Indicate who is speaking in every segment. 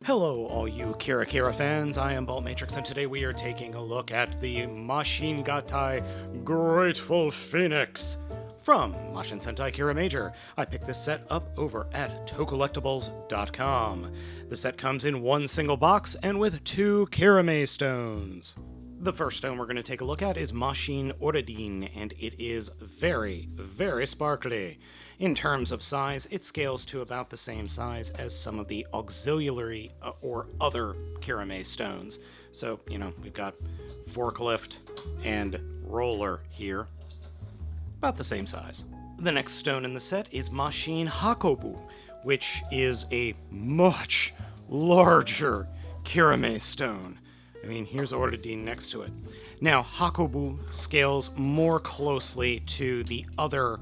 Speaker 1: Hello, all you Kira fans. I am Baltmatrix, and today we are taking a look at the Mashin Grateful Phoenix from Mashin Sentai Kiramager. I picked this set up over at tocollectibles.com. The set comes in one single box and with 2 Kirame stones. The first stone we're going to take a look at is Mashin Oradin, and it is very, very sparkly. In terms of size, it scales to about the same size as some of the auxiliary or other Kirame stones. So, we've got forklift and roller here. About the same size. The next stone in the set is Mashin Hakobu, which is a much larger Kirame stone. Here's Oradin next to it. Now, Hakobu scales more closely to the other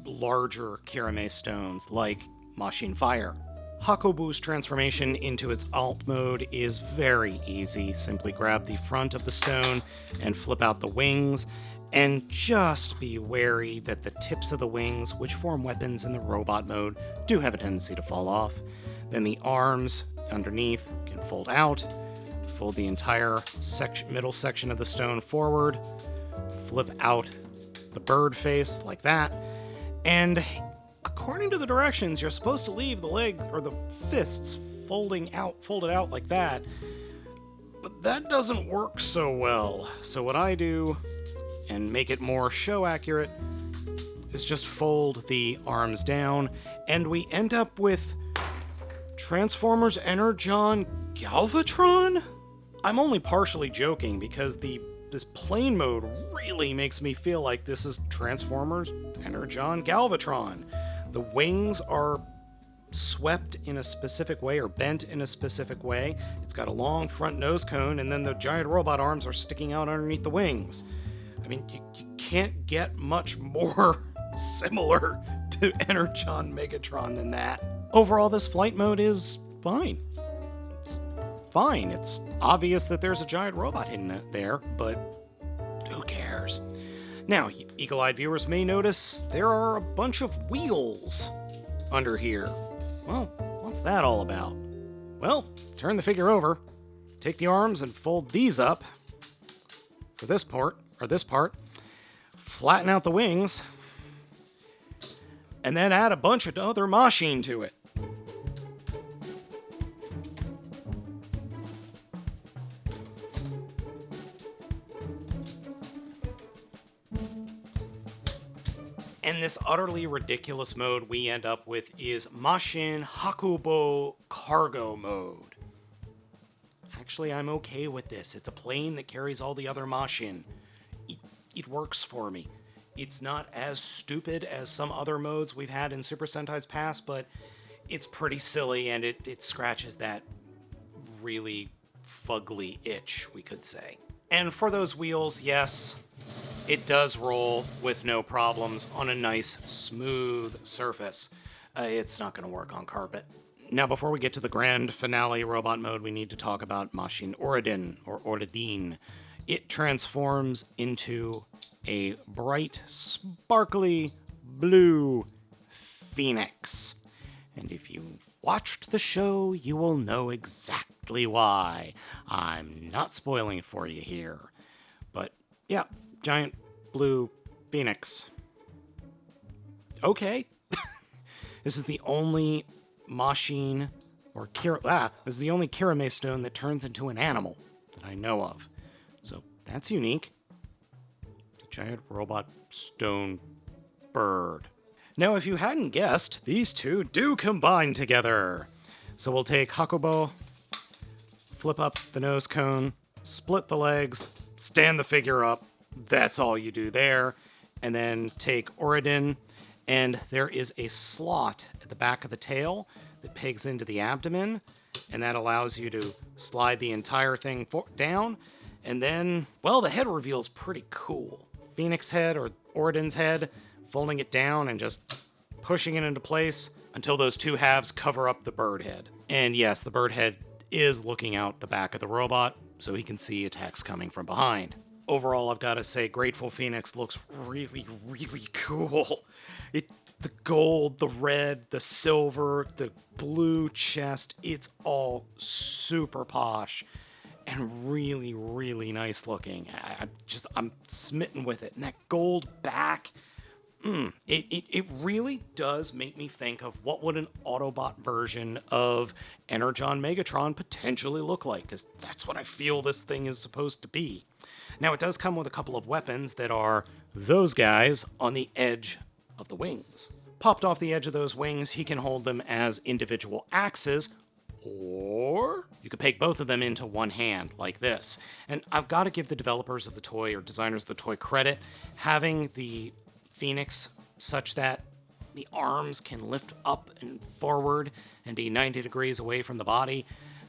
Speaker 1: larger Kirame stones, like Mashin Fire. Hakobu's transformation into its alt mode is very easy. Simply grab the front of the stone and flip out the wings, and just be wary that the tips of the wings, which form weapons in the robot mode, do have a tendency to fall off. Then the arms underneath can fold out. Fold the entire middle section of the stone forward, flip out the bird face like that, and according to the directions, you're supposed to leave the leg or the fists folded out like that, but that doesn't work so well. So what I do, and make it more show accurate, is just fold the arms down, and we end up with Transformers Energon Galvatron? I'm only partially joking because this plain mode really makes me feel like this is Transformers Energon Galvatron. The wings are swept in a specific way or bent in a specific way. It's got a long front nose cone, and then the giant robot arms are sticking out underneath the wings. You can't get much more similar to Energon Megatron than that. Overall, this flight mode is fine. It's obvious that there's a giant robot hidden there, but who cares? Now, eagle-eyed viewers may notice there are a bunch of wheels under here. Well, what's that all about? Well, turn the figure over, take the arms and fold these up for this part, flatten out the wings, and then add a bunch of other Mashin to it. And this utterly ridiculous mode we end up with is Mashin Hakubo Cargo Mode. Actually, I'm okay with this. It's a plane that carries all the other Mashin. It works for me. It's not as stupid as some other modes we've had in Super Sentai's past, but it's pretty silly, and it scratches that really fugly itch, we could say. And for those wheels, yes, it does roll with no problems on a nice, smooth surface. It's not going to work on carpet. Now, before we get to the grand finale robot mode, we need to talk about Mashin Oradin, or Oradin. It transforms into a bright, sparkly blue phoenix. And if you've watched the show, you will know exactly why. I'm not spoiling it for you here. But, yeah. Giant blue phoenix. Okay. This is the only Mashin this is the only Kirame stone that turns into an animal that I know of. So that's unique. It's a giant robot stone bird. Now, if you hadn't guessed, these two do combine together. So we'll take Hakubo, flip up the nose cone, split the legs, stand the figure up. That's all you do there. And then take Oradin, and there is a slot at the back of the tail that pegs into the abdomen, and that allows you to slide the entire thing down. And then, well, the head reveal is pretty cool. Phoenix head, or Oradin's head, folding it down and just pushing it into place until those two halves cover up the bird head. And yes, the bird head is looking out the back of the robot, so he can see attacks coming from behind. Overall, I've got to say, Grateful Phoenix looks really, really cool. The gold, the red, the silver, the blue chest, it's all super posh and really, really nice looking. I'm smitten with it. And that gold back, it really does make me think of what would an Autobot version of Energon Megatron potentially look like, because that's what I feel this thing is supposed to be. Now, it does come with a couple of weapons that are those guys on the edge of the wings. Popped off the edge of those wings, he can hold them as individual axes, or you could peg both of them into one hand, like this. And I've got to give the developers of the toy, or designers of the toy, credit. Having the Phoenix such that the arms can lift up and forward and be 90 degrees away from the body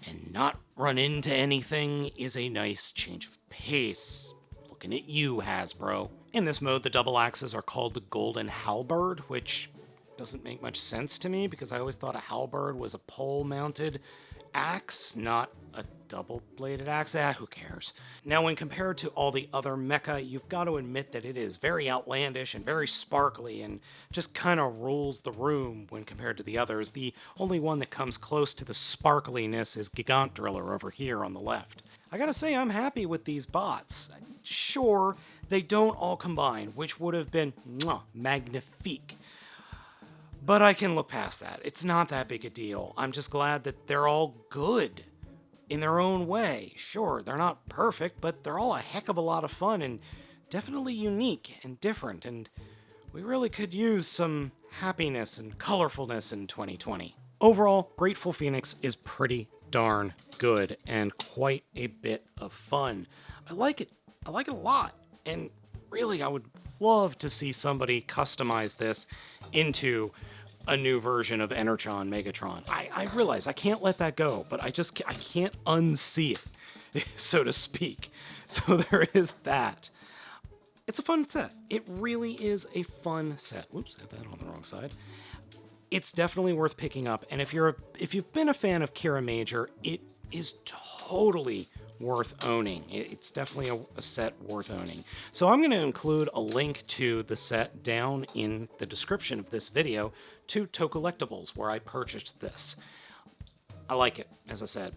Speaker 1: and not run into anything is a nice change of pace. Looking at you, Hasbro. In this mode, the double axes are called the Golden Halberd, which doesn't make much sense to me because I always thought a halberd was a pole-mounted axe, not a double-bladed axe. Who cares? Now, when compared to all the other mecha, you've got to admit that it is very outlandish and very sparkly and just kind of rules the room when compared to the others. The only one that comes close to the sparkliness is Gigant Driller over here on the left. I gotta say, I'm happy with these bots. Sure, they don't all combine, which would have been magnifique. But I can look past that. It's not that big a deal. I'm just glad that they're all good in their own way. Sure, they're not perfect, but they're all a heck of a lot of fun and definitely unique and different. And we really could use some happiness and colorfulness in 2020. Overall, Grateful Phoenix is pretty darn good and quite a bit of fun. I like it. I like it a lot. And really, I would love to see somebody customize this into a new version of Energon Megatron. I realize I can't let that go, but I can't unsee it, so to speak. So there is that. It's a fun set. It really is a fun set. Whoops, I had that on the wrong side. It's definitely worth picking up, and if you've been a fan of Kiramager, it is totally worth owning. It's definitely a set worth owning. So I'm going to include a link to the set down in the description of this video to Tocollectibles, where I purchased this. I like it. As I said,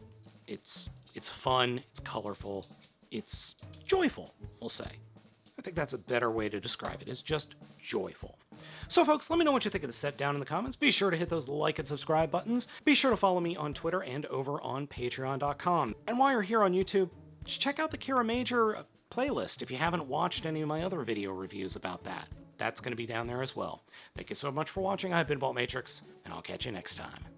Speaker 1: it's fun, it's colorful, it's joyful, we'll say. I think that's a better way to describe it. It's just joyful. So folks, let me know what you think of the set down in the comments. Be sure to hit those like and subscribe buttons. Be sure to follow me on Twitter and over on patreon.com. And while you're here on YouTube, just check out the Kiramager playlist if you haven't watched any of my other video reviews about that. That's going to be down there as well. Thank you so much for watching. I've been Baltmatrix, and I'll catch you next time.